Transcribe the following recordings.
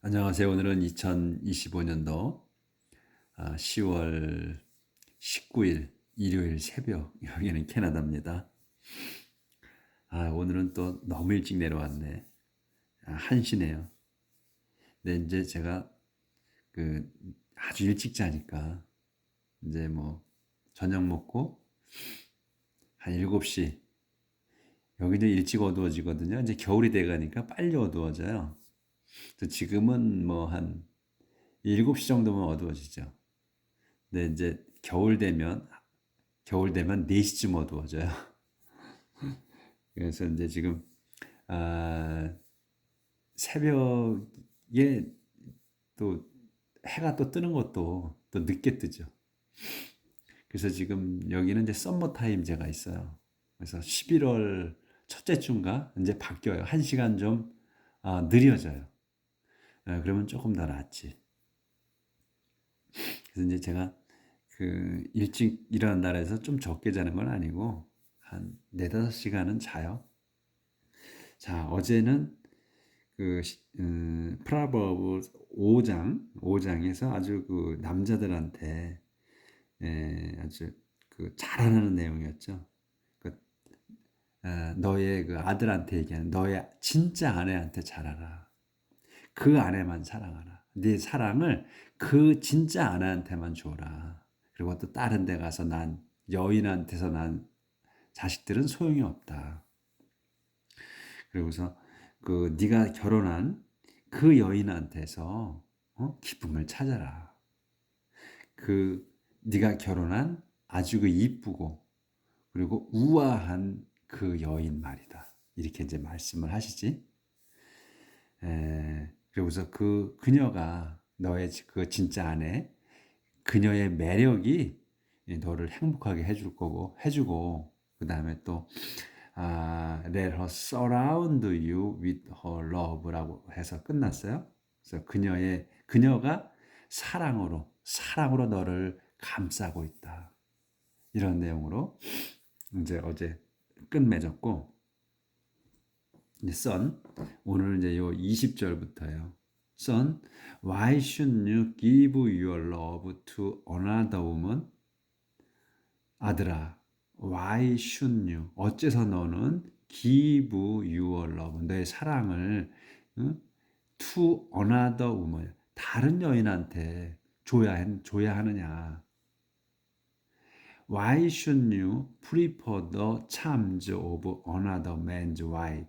안녕하세요. 오늘은 2025년도 10월 19일 일요일 새벽, 여기는 캐나다입니다. 오늘은 또 너무 일찍 내려왔네. 1시네요. 근데 이제 제가 그 아주 일찍 자니까 이제 뭐 저녁 먹고 한 7시, 여기도 일찍 어두워지거든요. 이제 겨울이 돼 가니까 빨리 어두워져요. 그래서 지금은 뭐 한 7시 정도면 어두워지죠. 근데 이제 겨울 되면 4시쯤 어두워져요. 그래서 이제 지금 아, 새벽에 또 해가 또 뜨는 것도 또 늦게 뜨죠. 그래서 지금 여기는 이제 썸머 타임제가 있어요. 그래서 11월 첫째 주인가 이제 바뀌어요. 1시간 좀 느려져요. 그러면 조금 더 낫지. 그래서 이제 제가 그 일찍 일어난 날에서 좀 적게 자는 건 아니고 한 4, 5시간은 자요. 자, 어제는 프라버브 5장에서 아주 그 남자들한테 아주 그 자랑하는 내용이었죠. 그, 너의 그 아들한테 얘기하는 너의 진짜 아내한테 잘하라. 그 아내만 사랑하라. 네 사랑을 그 진짜 아내한테만 줘라. 그리고 또 다른 데 가서 난 여인한테서 난 자식들은 소용이 없다. 그리고서 그 네가 결혼한 그 여인한테서 기쁨을 찾아라. 그 네가 결혼한 아주 그 이쁘고 그리고 우아한 그 여인 말이다. 이렇게 이제 말씀을 하시지. 그리고서 그 그녀가 너의 그 진짜 아내, 그녀의 매력이 너를 행복하게 해줄 거고 해주고 그 다음에 또 let her surround you with her love라고 해서 끝났어요. 그래서 그녀가 사랑으로 너를 감싸고 있다. 이런 내용으로 이제 어제 끝맺었고, 이제 son 오늘 이제 요 20절부터요. Son, why should you give your love to another woman? 아들아, why should you? 어째서 너는 give your love, 너의 사랑을 응? to another woman, 다른 여인한테 줘야 하느냐? Why should you prefer the charms of another man's wife?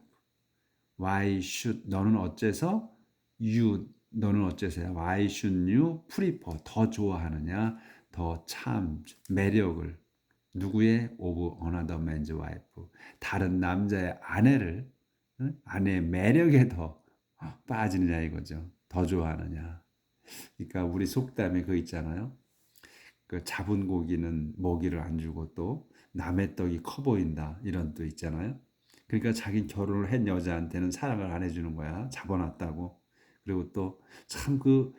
Why should 너는 어째서 너는 어째서야? Why should you prefer 더 좋아하느냐? 더 매력을 누구의 of another man's wife, 다른 남자의 아내를 아내의 매력에 더 빠지느냐 이거죠. 더 좋아하느냐. 그러니까 우리 속담에 그 있잖아요. 그 잡은 고기는 먹이를 안 주고 또 남의 떡이 커 보인다 이런 또 있잖아요. 그러니까 자기 결혼을 한 여자한테는 사랑을 안 해주는 거야. 잡아놨다고. 그리고 또 참 그런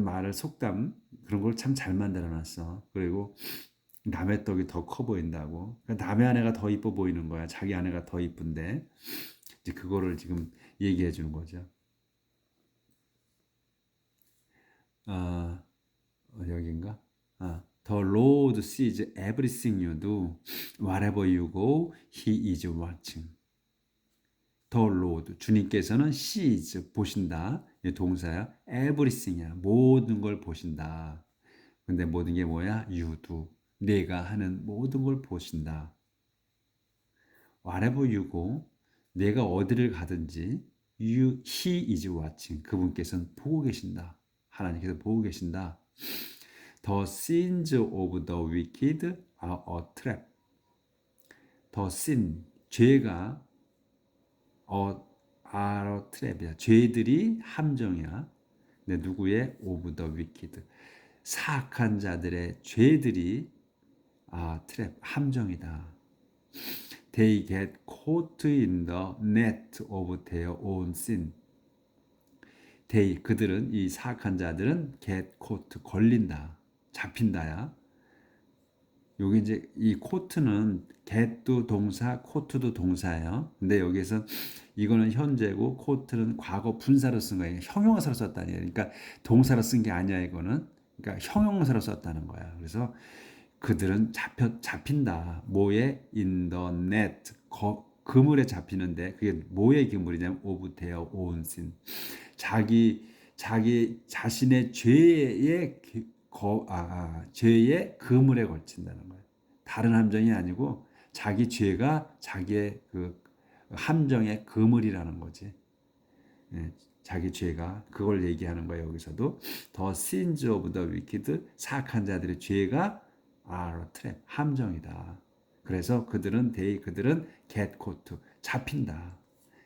말을 속담 그런 걸 참 잘 만들어놨어. 그리고 남의 떡이 더 커 보인다고. 그러니까 남의 아내가 더 이뻐 보이는 거야. 자기 아내가 더 이쁜데 이제 그거를 지금 얘기해 주는 거죠. 아, 여긴가? The Lord sees everything you do. Wherever you go, He is watching. The Lord, 주님께서는 sees, 보신다. 이 동사야. everything이야. 모든 걸 보신다. 근데 모든 게 뭐야? You do. 내가 하는 모든 걸 보신다. Wherever you go, 내가 어디를 가든지 He is watching. 그분께서는 보고 계신다. 하나님께서 보고 계신다. The sins of the wicked are a trap. The sin, 죄가 are a trap이야. 죄들이 함정이야. 근데 누구의 of the wicked? 사악한 자들의 죄들이 trap, 함정이다. They get caught in the net of their own sin. 그들은 이 사악한 자들은 get caught, 걸린다. 잡힌다야. 여기 이제 이 court는 get도 동사, court도 동사예요. 근데 여기서 이거는 현재고 quote는 과거 분사로 쓴 거예요. 형용사로 썼다니. 그러니까 동사로 쓴 게 아니야 이거는. 그러니까 형용사로 썼다는 거야. 그래서 그들은 잡힌다. 뭐에? in the net. 그물에 잡히는데 그게 뭐의 그물이냐면 of their own sin. 자기 자신의 죄의 그물에 걸친다는 거예요. 다른 함정이 아니고 자기 죄가 자기의 그 함정의 그물이라는 거지. 예, 자기 죄가 그걸 얘기하는 거예요. 여기서도 the sins of the wicked 사악한 자들의 죄가 are a trap 함정이다. 그래서 그들은 get caught 잡힌다.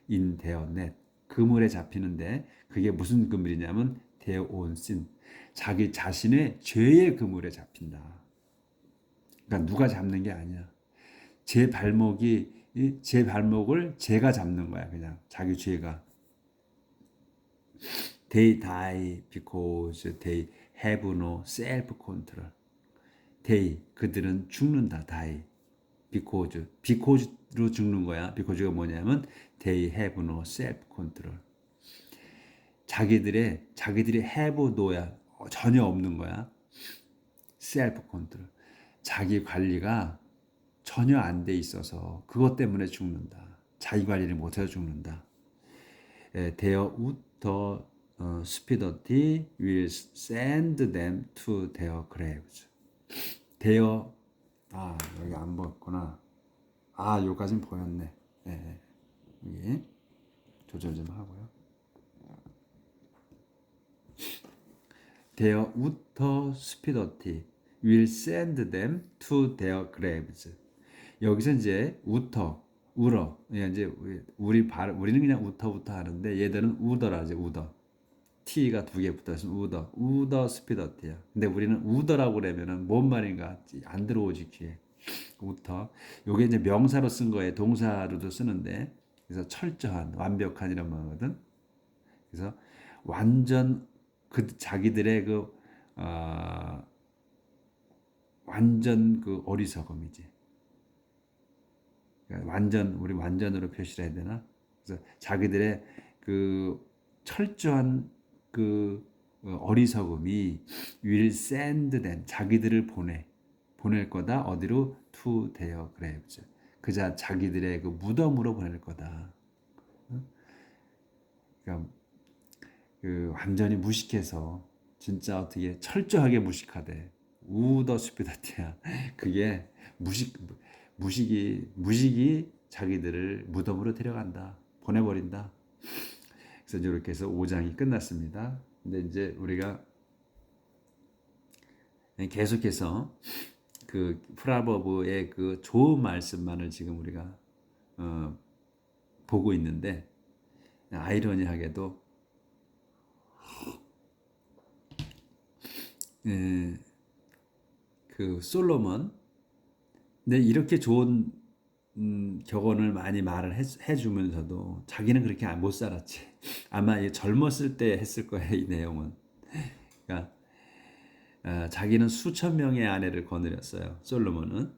in their net 그물에 잡히는데 그게 무슨 그물이냐면 their own sin 자기 자신의 죄의 그물에 잡힌다. 그러니까 누가 잡는 게 아니야. 제 발목을 제가 잡는 거야. 그냥 자기 죄가. They die because they have no self-control. They 그들은 죽는다. Die because로 죽는 거야. because가 뭐냐면 they have no self-control. 자기들이 have no야. 전혀 없는 거야. self-control. 자기 관리가 전혀 안 돼 있어서 그것 때문에 죽는다. 자기 관리를 못해서 죽는다. Their utter stupidity will send them to their graves. Their 여기 안 보였구나. 여기까지는 보였네. 네, 여기 조절 좀 하고요. Their utter stupidity will send them to their graves. 여기서 이제 울어. 이제 우리는 그냥 우터부터 하는데 얘들은 우더라 이제 우더. T가 두 개 붙어 있으면 우더 스피더티야. 근데 우리는 우더라고 그러면은 뭔 말인가 안 들어오지 귀에. 우터. 요게 이제 명사로 쓴 거예요. 동사로도 쓰는데 그래서 철저한, 완벽한 이런 말거든. 그래서 완전 자기들의 완전 어리석음이지. 우리 완전으로 표시를 해야 되나? 그래서 자기들의 철저한 어리석음이 will send them 자기들을 보낼 거다. 어디로? to their graves. 자기들의 무덤으로 보낼 거다. 그러니까 완전히 무식해서 진짜 어떻게 철저하게 무식하대. 우더스피다티야. 그게 무식이 자기들을 무덤으로 데려간다. 보내버린다. 그래서 이렇게 해서 5장이 끝났습니다. 근데 이제 우리가 계속해서 프라버브의 좋은 말씀만을 지금 우리가 보고 있는데 아이러니하게도 솔로몬 근데 이렇게 좋은 격언을 많이 말을 해주면서도 자기는 그렇게 못 살았지. 아마 젊었을 때 했을 거예요. 이 내용은. 그러니까 자기는 수천 명의 아내를 거느렸어요. 솔로몬은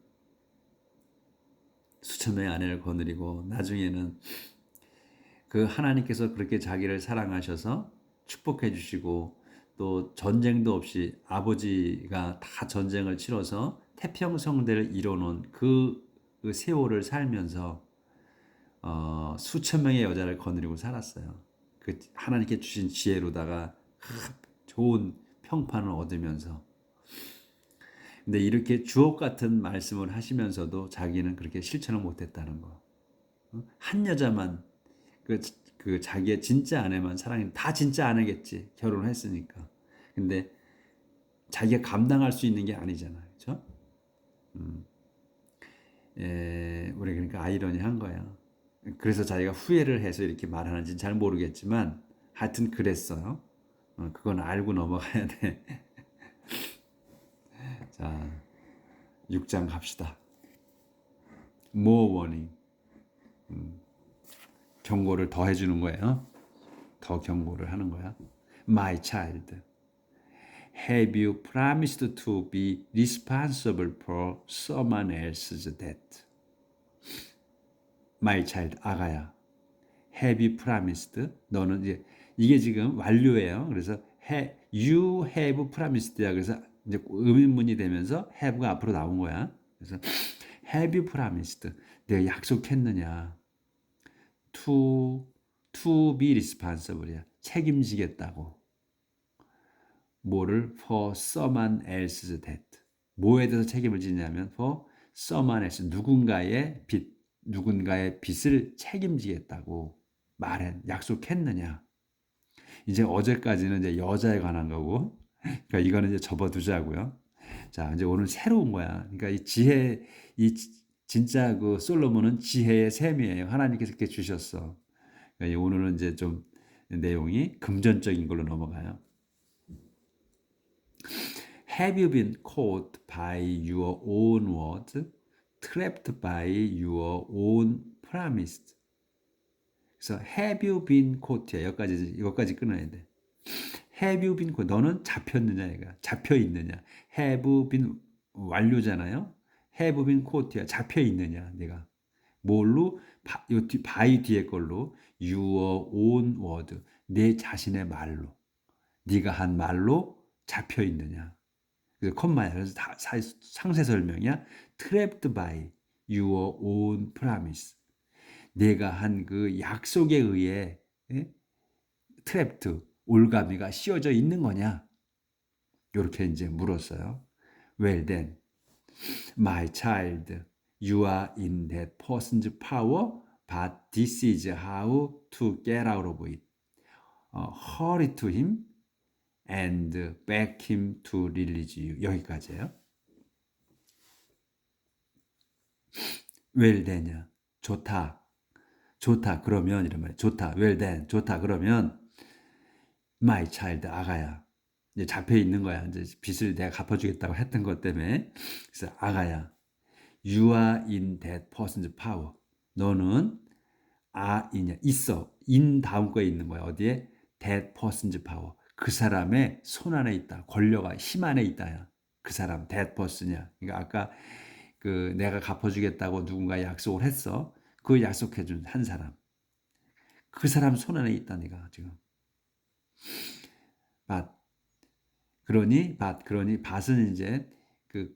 수천 명의 아내를 거느리고 나중에는 하나님께서 그렇게 자기를 사랑하셔서 축복해 주시고 또 전쟁도 없이 아버지가 다 전쟁을 치러서 태평성대를 이뤄놓은 그 세월을 살면서 수천 명의 여자를 거느리고 살았어요. 하나님께 주신 지혜로다가 좋은 평판을 얻으면서. 근데 이렇게 주옥 같은 말씀을 하시면서도 자기는 그렇게 실천을 못했다는 거. 한 여자만 자기의 진짜 아내만 사랑해. 다 진짜 아내겠지. 결혼을 했으니까. 근데 자기가 감당할 수 있는 게 아니잖아요. 그렇죠? 우리 그러니까 아이러니한 거예요. 그래서 자기가 후회를 해서 이렇게 말하는지는 잘 모르겠지만 하여튼 그랬어요. 그건 알고 넘어가야 돼. 자, 6장 갑시다. More warning. 경고를 더 해주는 거예요. 더 경고를 하는 거야. My child, have you promised to be responsible for someone else's death? My child, 아가야. have you promised? 너는 이제 이게 지금 완료예요. 그래서 you have promised야. 그래서 이제 의문문이 되면서 have가 앞으로 나온 거야. 그래서 have you promised? 내가 약속했느냐? to be responsible야. 책임지겠다고. 뭐를 for someone else's debt. 뭐에 대해서 책임을 지냐면 for someone else 누군가의 빚을 책임지겠다고 약속했느냐. 이제 어제까지는 이제 여자에 관한 거고, 그러니까 이거는 이제 접어두자고요. 자, 이제 오늘 새로운 거야. 그러니까 진짜 그 솔로몬은 지혜의 샘이에요. 하나님께서 이렇게 주셨어. 그러니까 오늘은 이제 좀 내용이 금전적인 걸로 넘어가요. Have you been caught by your own words, trapped by your own promise? 그래서 have you been caught야. 여기까지 끊어야 돼. Have you been caught? 너는 잡혔느냐, 얘가 잡혀 있느냐. Have been 완료잖아요. Have been caught야. 잡혀 있느냐, 내가 뭘로 by 뒤에 걸로 your own word, 내 자신의 말로, 네가 한 말로 잡혀 있느냐. 그래서 콤마야. 그래서 다 상세 설명이야. Trapped by your own promise. 내가 한 그 약속에 의해 trapped, 올가미가 씌워져 있는 거냐? 이렇게 이제 물었어요. Well then, my child, you are in that person's power, but this is how to get out of it. Hurry to him and beg him to release you. 여기까지예요. well then이야. 좋다. 그러면 이런 말이야. 좋다. well then. 좋다. 그러면 my child, 아가야. 이제 잡혀 있는 거야. 이제 빚을 내가 갚아주겠다고 했던 것 때문에. 그래서 아가야, you are in that person's power. 너는 있어. in 다음 거에 있는 거야. 어디에? that person's power. 그 사람의 손 안에 있다. 권력과 힘 안에 있다야. 그 사람 that person이야. 그러니까 아까 그 내가 갚아주겠다고 누군가 약속을 했어. 그 약속해준 한 사람. 그 사람 손 안에 있다. 네가 지금. 그러니 밭은 이제 그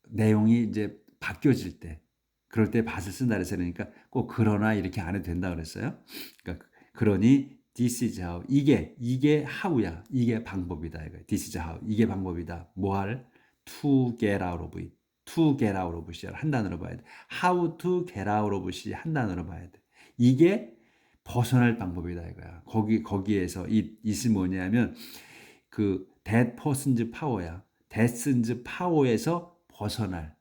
내용이 이제 바뀌어질 때, 그럴 때 밭을 쓴다 그랬어요. 그러니까 꼭 그러나 이렇게 안 해도 된다 그랬어요. 그러니까 그러니 this is how, 이게 how야. 이게 방법이다. 이거 this is how, 이게 방법이다. 뭐 할? to get out of it. to get out of it 한 단어로 봐야 돼. how to get out of it 한 단어로 봐야 돼. 이게 벗어날 방법이다 이거야. 거기에서 it이 뭐냐면 그 that person's power야. that's power에서 벗어날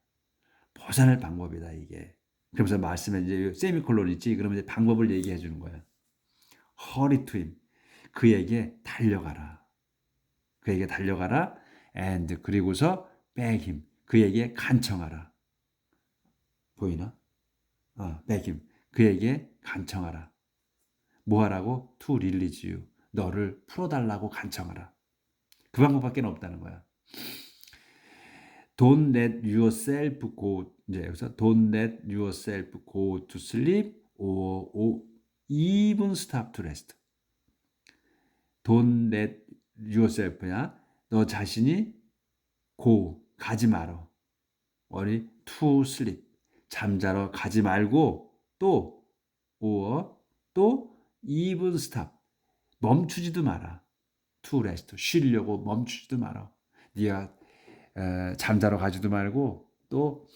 방법이다 이게. 그러면서 말씀에 이제 세미콜론 있지. 그러면 이제 방법을 얘기해 주는 거야. Hurry to him. 그에게 달려가라. and 그리고서 beg him. 그에게 간청하라. 보이나? beg him. 그에게 간청하라. 뭐 하라고? To release you. 너를 풀어달라고 간청하라. 그 방법밖에 없다는 거야. Don't let yourself go. 이제 여기서 don't let yourself go to sleep or even stop to rest. Don't let yourself야. 너 자신이 가지 마라. 어디 to sleep. 잠자러 가지 말고 또 even stop. 멈추지도 마라. to rest. 쉬려고 멈추지도 마라. 네가 잠자러 가지도 말고 또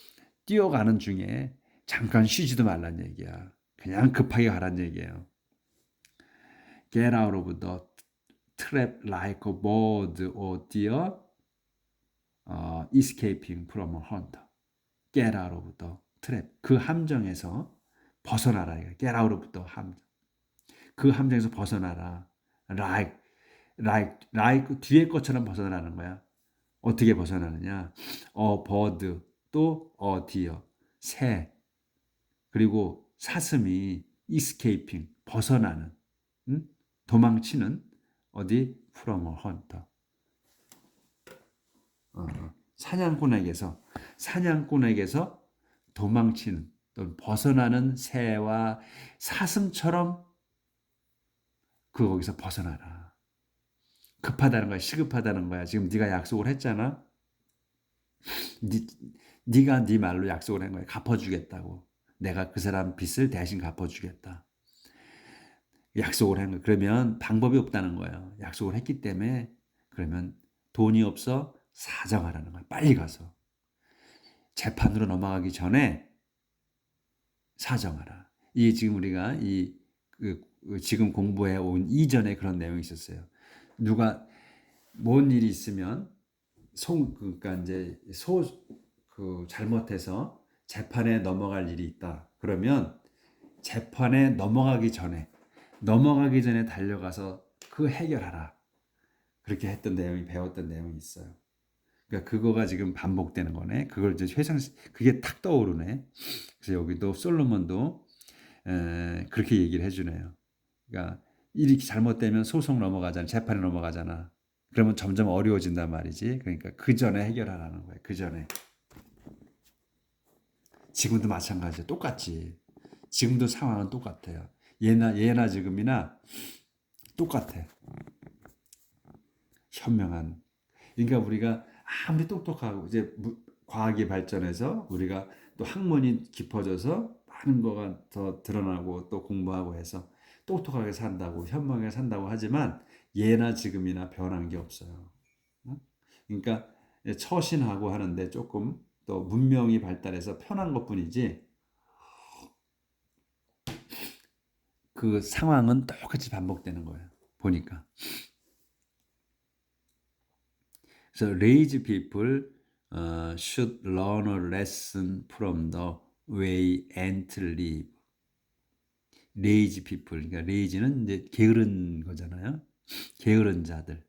뛰어가는 중에 잠깐 쉬지도 말란 얘기야. 그냥 급하게 가란 얘기예요. Get out of the trap like a bird or deer escaping from a hunter. Get out of the trap. 그 함정에서 벗어나라. Get out of the 함정. 그 함정에서 벗어나라. like 뒤에 것처럼 벗어나는 거야. 어떻게 벗어나느냐? bird, 또 deer, 새, 그리고 사슴이 escaping, 벗어나는, 도망치는 어디? from a hunter. 사냥꾼에게서 도망치는, 또 벗어나는 새와 사슴처럼 그 거기서 벗어나라. 급하다는 거야. 시급하다는 거야. 지금 네가 약속을 했잖아. 네가 네 말로 약속을 한 거야. 갚아주겠다고. 내가 그 사람 빚을 대신 갚아주겠다. 약속을 한 거야. 그러면 방법이 없다는 거예요. 약속을 했기 때문에 그러면 돈이 없어 사정하라는 거야. 빨리 가서 재판으로 넘어가기 전에 사정하라. 이 지금 우리가 지금 공부해 온 이전에 그런 내용이 있었어요. 누가 뭔 일이 있으면 그러니까 이제 잘못해서 재판에 넘어갈 일이 있다. 그러면 재판에 넘어가기 전에 달려가서 그 해결하라. 그렇게 했던 내용이 배웠던 내용이 있어요. 그러니까 그거가 지금 반복되는 거네. 그걸 이제 그게 탁 떠오르네. 그래서 여기도 솔로몬도 그렇게 얘기를 해주네요. 그러니까 일이 잘못되면 소송 넘어가잖아, 재판에 넘어가잖아. 그러면 점점 어려워진단 말이지. 그러니까 그 전에 해결하라는 거예요. 그 전에. 지금도 마찬가지야. 똑같지. 지금도 상황은 똑같아요. 예나 지금이나 똑같아. 현명한. 그러니까 우리가 아무리 똑똑하고 이제 과학이 발전해서 우리가 또 학문이 깊어져서 많은 거가 더 드러나고 또 공부하고 해서 똑똑하게 산다고 현명하게 산다고 하지만 예나 지금이나 변한 게 없어요. 어? 그러니까 처신하고 하는데 조금 또 문명이 발달해서 편한 것뿐이지 그 상황은 똑같이 반복되는 거예요. 보니까. So lazy people should learn a lesson from the way ants live. lazy people, 그러니까 lazy는 이제 게으른 거잖아요. 게으른 자들.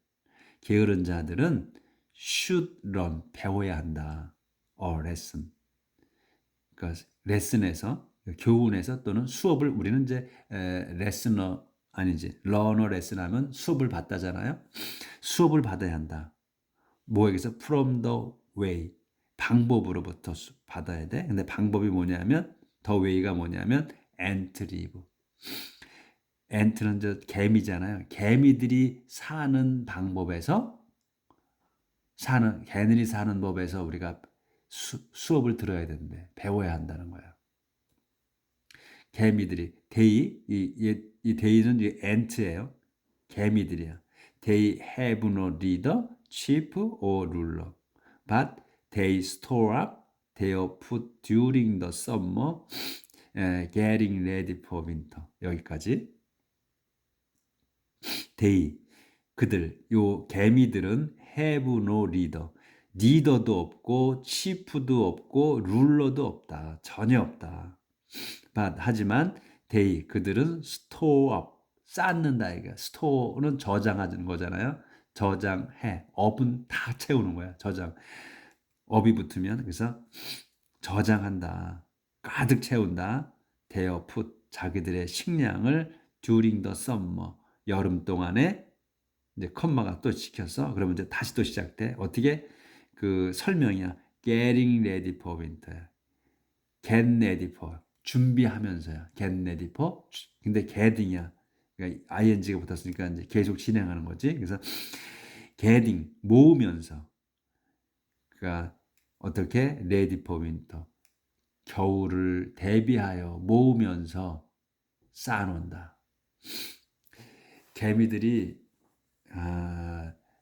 게으른 자들은 should learn, 배워야 한다. lesson. 그러니까 레슨에서, 교훈에서 또는 수업을 우리는 이제 레슨어 아니지, 러너 레슨 하면 수업을 받다잖아요. 수업을 받아야 한다. 뭐에게서 from the way, 방법으로부터 받아야 돼. 근데 방법이 뭐냐면 the way가 뭐냐면 ant live. ant는 저 개미잖아요. 개미들이 사는 방법에서 개들이 사는 법에서 우리가 수업을 들어야 되는데 배워야 한다는 거야. 개미들이 이 데이는 이 ant예요. 개미들이야. They have no leader, chief or ruler, but they store up their food during the summer, getting ready for winter. 여기까지. They, 그들, 요 개미들은 have no leader. 리더도 없고, chief도 없고, 룰러도 없다. 전혀 없다. 하지만 they, 그들은 store up, 쌓는다 이거. store는 저장하는 거잖아요. 저장해. 업은 다 채우는 거야. 저장. 업이 붙으면 그래서 저장한다. 가득 채운다. their food, 자기들의 식량을 during the summer, 여름 동안에 이제 컴마가 또 시켰어. 그러면 이제 다시 또 시작돼. 어떻게? 그 설명이야. getting ready for winter. get ready for. 준비하면서요. get ready for. 근데 getting이야. 그러니까 ing가 붙었으니까 이제 계속 진행하는 거지. 그래서 getting 모으면서. 그러니까 어떻게? ready for winter. 겨울을 대비하여 모으면서 쌓아놓는다. 개미들이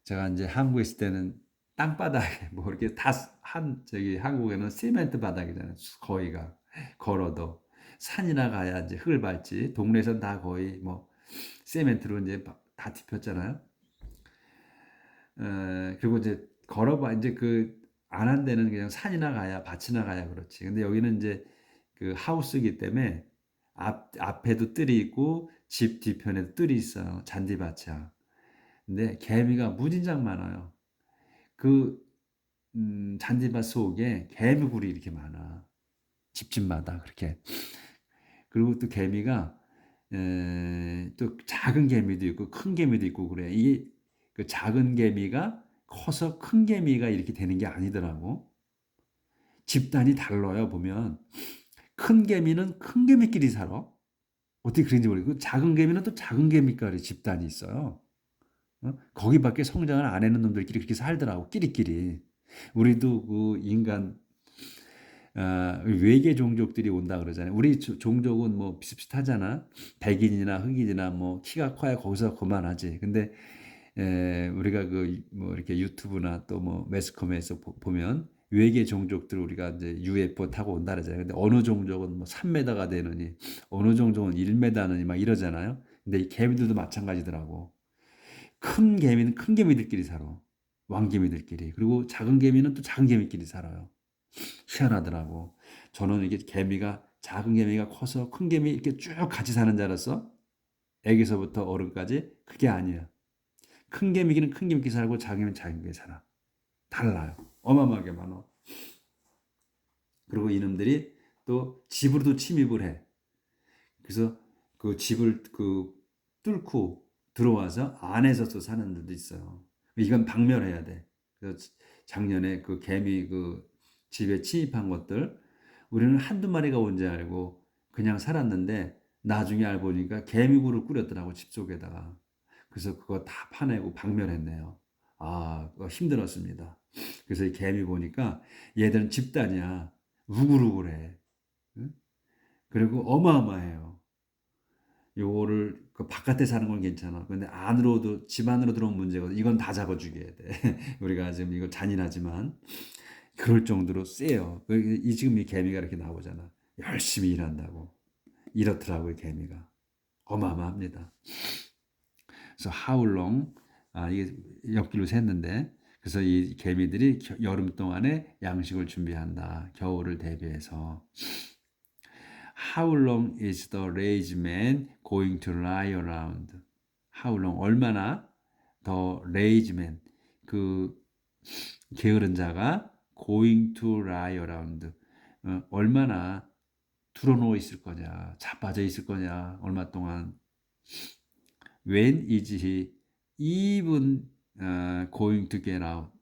제가 이제 한국에 있을 때는 땅바닥에 뭐 이렇게 저기 한국에는 시멘트 바닥이잖아요. 거의가 걸어도 산이나 가야 이제 흙을 밟지. 동네에선 다 거의 뭐 시멘트로 이제 다 덮였잖아요. 그리고 이제 걸어봐 이제 그 안 한 데는 그냥 산이나 가야 밭이나 가야 그렇지. 근데 여기는 이제 그 하우스이기 때문에 앞에도 뜰이 있고 집 뒤편에도 뜰이 있어요. 잔디밭이야. 근데 개미가 무진장 많아요. 그 잔디밭 속에 개미굴이 이렇게 많아. 집집마다 그렇게. 그리고 또 개미가 또 작은 개미도 있고 큰 개미도 있고 그래. 그 작은 개미가 커서 큰 개미가 이렇게 되는 게 아니더라고. 집단이 달라요 보면. 큰 개미는 큰 개미끼리 살아. 어떻게 그런지 모르겠고 작은 개미는 또 작은 개미과의 집단이 있어요. 거기밖에 성장을 안 하는 놈들끼리 그렇게 살더라고 끼리끼리. 우리도 그 인간 외계 종족들이 온다 그러잖아요. 우리 종족은 뭐 비슷비슷하잖아. 백인이나 흑인이나 뭐 키가 커야 거기서 그만하지. 근데 우리가 그 뭐 이렇게 유튜브나 또 뭐 매스컴에서 보면 외계 종족들 우리가 이제 UFO 타고 온다 그러잖아요. 근데 어느 종족은 뭐 3m가 되느니 어느 종족은 1m느니 막 이러잖아요. 근데 이 개미들도 마찬가지더라고. 큰 개미는 큰 개미들끼리 살아. 왕개미들끼리. 그리고 작은 개미는 또 작은 개미끼리 살아요. 희한하더라고. 저는 이게 개미가 작은 개미가 커서 큰 개미 이렇게 쭉 같이 사는 줄 알았어. 애기서부터 어른까지 그게 아니야. 큰 개미기는 큰 개미끼리 살고 작은 개미는 작은 개미끼리 살아. 달라요. 어마어마하게 많아. 그리고 이놈들이 또 집으로도 침입을 해. 그래서 그 집을 그 뚫고 들어와서 안에서 또 사는 데도 있어요. 이건 박멸해야 돼. 그래서 작년에 그 개미 그 집에 침입한 것들 우리는 한두 마리가 온 줄 알고 그냥 살았는데 나중에 알고 보니까 개미굴을 꾸렸더라고 집 속에다가. 그래서 그거 다 파내고 박멸했네요. 아, 그거 힘들었습니다. 그래서 이 개미 보니까 얘들은 집단이야. 우글우글해. 응? 그리고 어마어마해요. 요거를 그 바깥에 사는 건 괜찮아. 근데 안으로도 집 안으로 들어온 문제거든. 이건 다 잡아 죽여야 돼. 우리가 지금 이거 잔인하지만 그럴 정도로 세요. 이 지금 이 개미가 이렇게 나오잖아. 열심히 일한다고. 이렇더라고요, 개미가. 어마어마합니다. 그래서 how long 이게 옆길로 샜는데 그래서 이 개미들이 여름 동안에 양식을 준비한다. 겨울을 대비해서. How long is the lazy man going to lie around? How long 얼마나 더 lazy man 그 게으른 자가 going to lie around 얼마나 드러누워 있을 거냐 자빠져 있을 거냐 얼마 동안 when is he even going to get out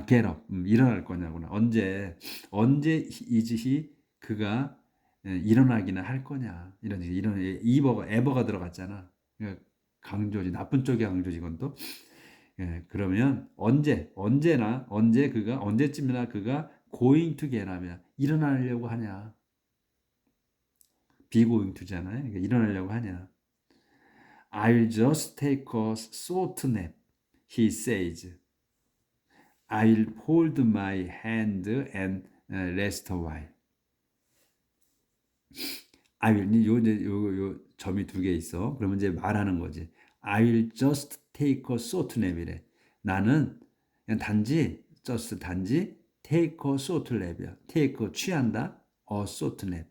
get up 일어날 거냐구나 언제 is he 그가 일어나기는 할 거냐 이런 에버가 들어갔잖아. 그러니까 강조지 나쁜 쪽의 강조지 이건 또 그러면 언제 그가 언제쯤이나 그가 going to get 하면 일어나려고 하냐 be going to잖아요. 그러니까 일어나려고 하냐. I'll just take a short nap, he says. I'll hold my hand and rest a while. I will 요 점이 두 개 있어. 그러면 이제 말하는 거지. I will just take a short nap이래. 나는 그냥 단지 take a short nap이야. take 취한다. a short nap.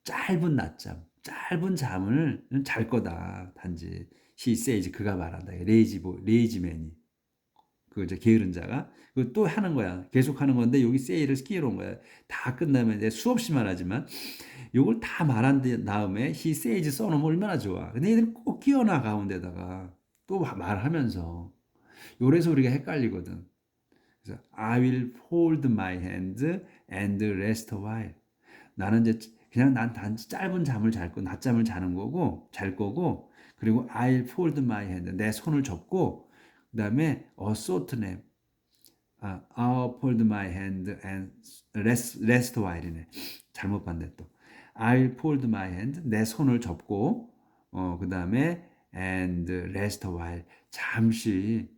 짧은 잠을 잘 거다. 단지 he says 그가 말한다. 레이지맨이 그 이제 게으른 자가 그 또 하는 거야. 계속 하는 건데 여기 say를 끼워놓은 거야. 다 끝나면 이제 수없이 말하지만 요걸 다 말한 다음에 he says 써놓으면 얼마나 좋아. 근데 얘들은 꼭 끼워놔 가운데다가 또 말하면서 요래서 우리가 헷갈리거든. 그래서 I will hold my hand and rest a while. 나는 이제 그냥 난 단지 짧은 잠을 낮잠을 자는 거고 잘 거고 그리고 I'll fold my hand 내 손을 접고 그다음에 a short nap I'll fold my hand and rest while이네. 잘못 봤네 또. I'll fold my hand 내 손을 접고 그다음에 and rest a while 잠시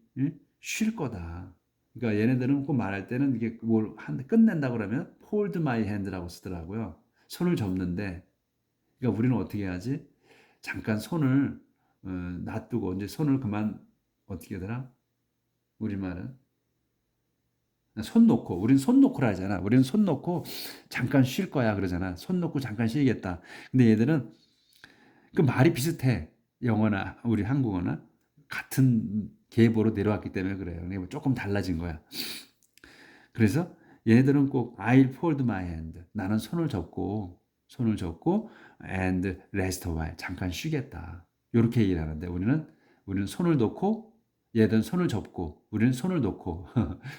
쉴 거다. 그러니까 얘네들은 꼭 말할 때는 이게 끝낸다 그러면 hold my hand라고 쓰더라고요. 손을 접는데 그러니까 우리는 어떻게 하지? 잠깐 손을 놔두고 이제 손을 그만 어떻게 하더라? 우리말은 손 놓고 우리는 손 놓고라 하잖아. 우리는 손 놓고 잠깐 쉴 거야 그러잖아. 손 놓고 잠깐 쉬겠다. 근데 얘들은 그 말이 비슷해. 영어나 우리 한국어나 같은 계보로 내려왔기 때문에 그래요. 그러니까 조금 달라진 거야. 그래서 얘네들은 꼭 I'll fold my hand. 나는 손을 접고 and rest a while. 잠깐 쉬겠다. 이렇게 얘기를 하는데 우리는 손을 놓고 얘들은 손을 접고 우리는 손을 놓고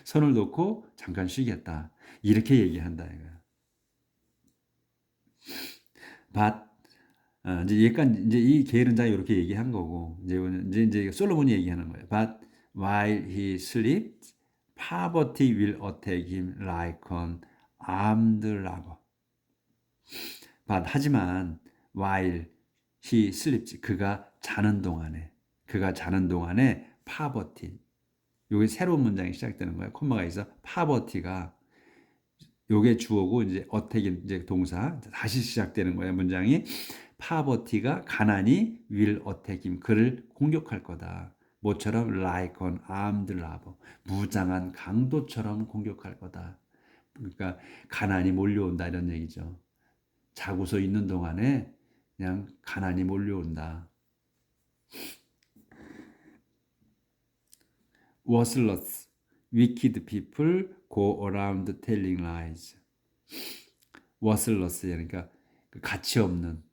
손을 놓고 잠깐 쉬겠다. 이렇게 얘기한다 이거야. But 이제 약간 이제 이 게으른자가 이렇게 얘기한 거고 이제 솔로몬이 얘기하는 거예요. But while he sleeps, poverty will attack him like an armed robber. But 하지만 while he sleeps, 그가 자는 동안에 poverty, 요게 새로운 문장이 시작되는 거예요. 콤마가 있어. poverty가 요게 주어고 이제 attack이 이제 동사 다시 시작되는 거예요. 문장이 poverty가 가난이 will attack him, 그를 공격할 거다. 뭐처럼 like an armed robber, 무장한 강도처럼 공격할 거다. 그러니까 가난이 몰려온다 이런 얘기죠. 자고서 있는 동안에 그냥 가난이 몰려온다. Worthless, wicked people go around telling lies. Worthless, 그러니까 가치 없는,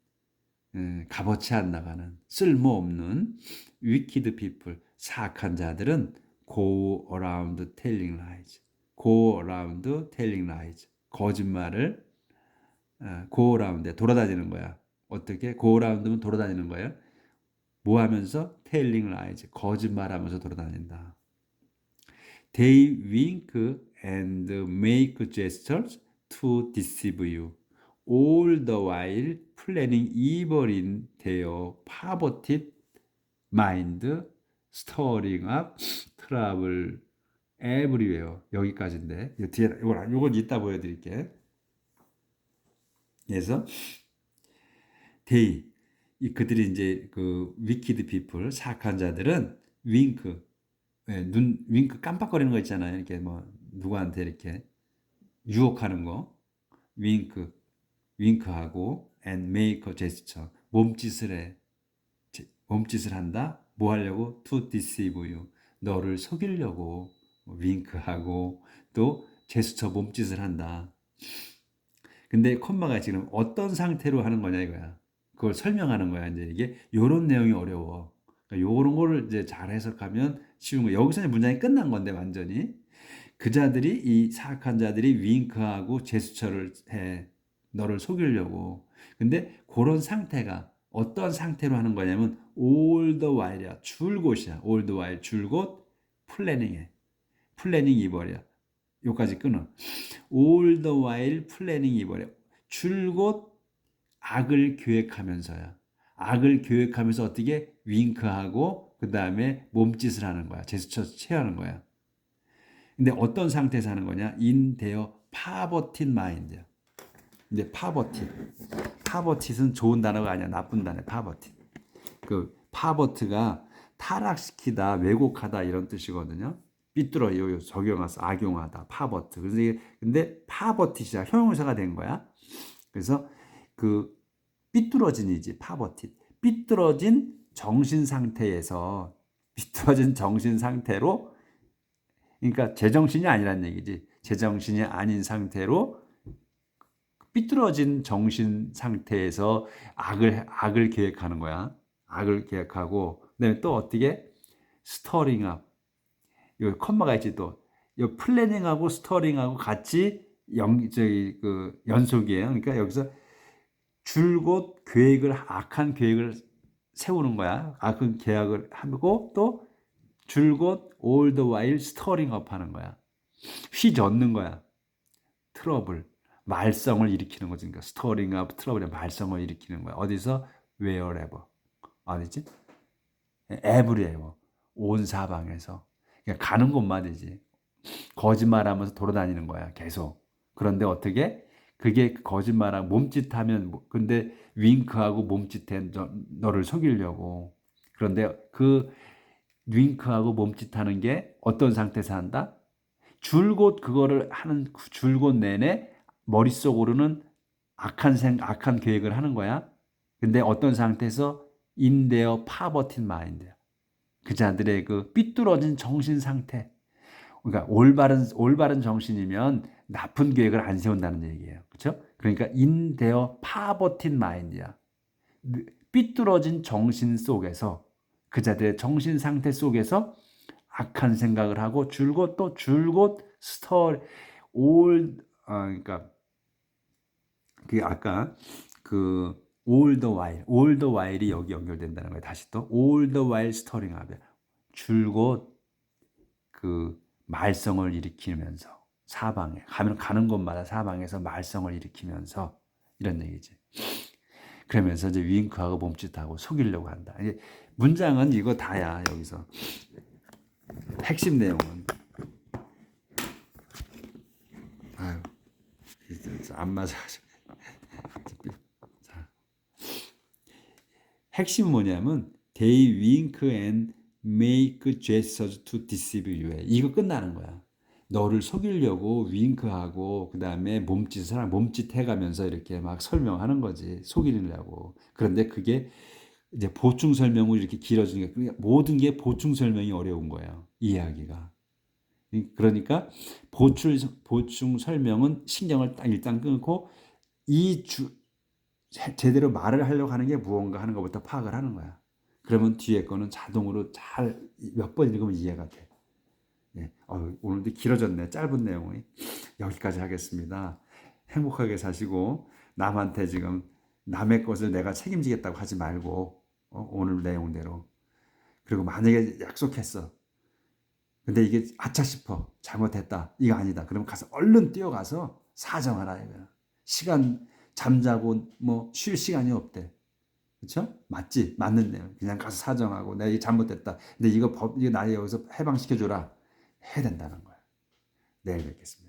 값어치 안 나가는, 쓸모없는 wicked people, 사악한 자들은 go around telling lies. go around telling lies. 거짓말을 go around, 돌아다니는 거야. 어떻게? go around면 돌아다니는 거예요. 뭐 하면서? telling lies, 거짓말하면서 돌아다닌다. They wink and make gestures to deceive you, all the while planning evil in their perverted mind, stirring up trouble everywhere. 여기까지인데 뒤에 이걸 이따 보여드릴게. 그래서 그들이 이제 그 wicked people, 사악한 자들은 윙크, 윙크 깜빡거리는 거 있잖아요. 이렇게 뭐 누구한테 이렇게 유혹하는 거, 윙크하고 and make a gesture, 몸짓을 한다. 뭐 하려고? To deceive you, 너를 속이려고 윙크하고 또 제스처 몸짓을 한다. 근데 콤마가 지금 어떤 상태로 하는 거냐 이거야. 그걸 설명하는 거야. 이제 이게 요런 내용이 어려워. 그러니까 요런 거를 이제 잘 해석하면 쉬운 거. 여기서 문장이 끝난 건데 완전히. 이 사악한 자들이 윙크하고 제스처를 해. 너를 속이려고. 근데 그런 상태가 어떤 상태로 하는 거냐면 all the while이야. 줄곧이야. all the while 줄곧 플래닝해. 플래닝 이버려. 요까지 끊어. all the while planning 이버려. 줄곧 악을 계획하면서야. 악을 계획하면서 어떻게 윙크하고 그 다음에 몸짓을 하는 거야. 제스처 취하는 거야. 근데 어떤 상태에서 하는 거냐? in their perverted mind야. 근데 perverted는 좋은 단어가 아니야. 나쁜 단어야. perverted. 그 pervert가 타락시키다, 왜곡하다 이런 뜻이거든요. 삐뚤어 적용해서 악용하다, 파버트. 그래서 이게 근데 파버티시야 형용사가 된 거야. 그래서 그 삐뚤어진이지 파버티. 삐뚤어진 정신 상태로, 그러니까 제정신이 아니란 얘기지. 제정신이 아닌 상태로 삐뚤어진 정신 상태에서 악을 계획하는 거야. 악을 계획하고 그다음에 또 어떻게 스터링업. 요 컴마가 있지 또. 요 플래닝하고 스터링하고 같이 연속이에요. 그러니까 여기서 줄곧 악한 계획을 세우는 거야. 악한 계획을 하고 또 줄곧 all the while stirring up 하는 거야. 휘젓는 거야. 트러블, 말썽을 일으키는 거지. 그러니까 stirring up, 트러블의 말썽을 일으키는 거야. 어디서? wherever. 어디지? everywhere. 온 사방에서. 그러니까 가는 곳마다지. 거짓말하면서 돌아다니는 거야, 계속. 그런데 어떻게? 그게 거짓말하고 몸짓하면 근데 윙크하고 몸짓해 너를 속이려고. 그런데 그 윙크하고 몸짓하는 게 어떤 상태에서 한다? 줄곧 그거를 하는 줄곧 내내 머릿속으로는 악한 계획을 하는 거야. 근데 어떤 상태에서 in their perverted mind. 그 자들의 그 삐뚤어진 정신 상태. 그러니까 올바른 정신이면 나쁜 계획을 안 세운다는 얘기예요. 그렇죠? 그러니까 in their perverted mind야. 삐뚤어진 정신 속에서 그 자들의 정신 상태 속에서 악한 생각을 하고 줄곧 스토리 그러니까 그 아까 그 all the while이 여기 연결된다는 거예요. 다시 또 all the while stirring up. 줄곧 그 말썽을 일으키면서 사방에 가는 곳마다 사방에서 말썽을 일으키면서 이런 얘기지. 그러면서 이제 윙크하고 몸짓하고 속이려고 한다. 이제 문장은 이거 다야 여기서. 핵심 내용은 아유 안 맞아. 자, 핵심은 뭐냐면 they wink and make gestures to deceive you. 이거 끝나는 거야. 너를 속이려고 윙크하고 그 다음에 몸짓 해가면서 이렇게 막 설명하는 거지. 속이려고. 그런데 그게 이제 보충 설명을 이렇게 길어지는 게 그러니까 모든 게 보충 설명이 어려운 거예요. 이해하기가. 그러니까 보충 설명은 신경을 딱 일단 끊고 제대로 말을 하려고 하는 게 무언가 하는 것부터 파악을 하는 거야. 그러면 뒤에 거는 자동으로 잘 몇 번 읽으면 이해가 돼. 예. 오늘도 길어졌네. 짧은 내용이. 여기까지 하겠습니다. 행복하게 사시고 남한테 지금 남의 것을 내가 책임지겠다고 하지 말고 오늘 내용대로. 그리고 만약에 약속했어. 근데 이게 아차 싶어. 잘못했다. 이거 아니다. 그러면 가서 얼른 뛰어가서 사정하라 이거야. 시간 잠자고 뭐 쉴 시간이 없대. 그렇죠? 맞지? 맞는 내용. 그냥 가서 사정하고 내가 이게 잘못됐다. 근데 이거 나를 여기서 해방시켜 줘라. 해야 된다는 거야. 내일 뵙겠습니다.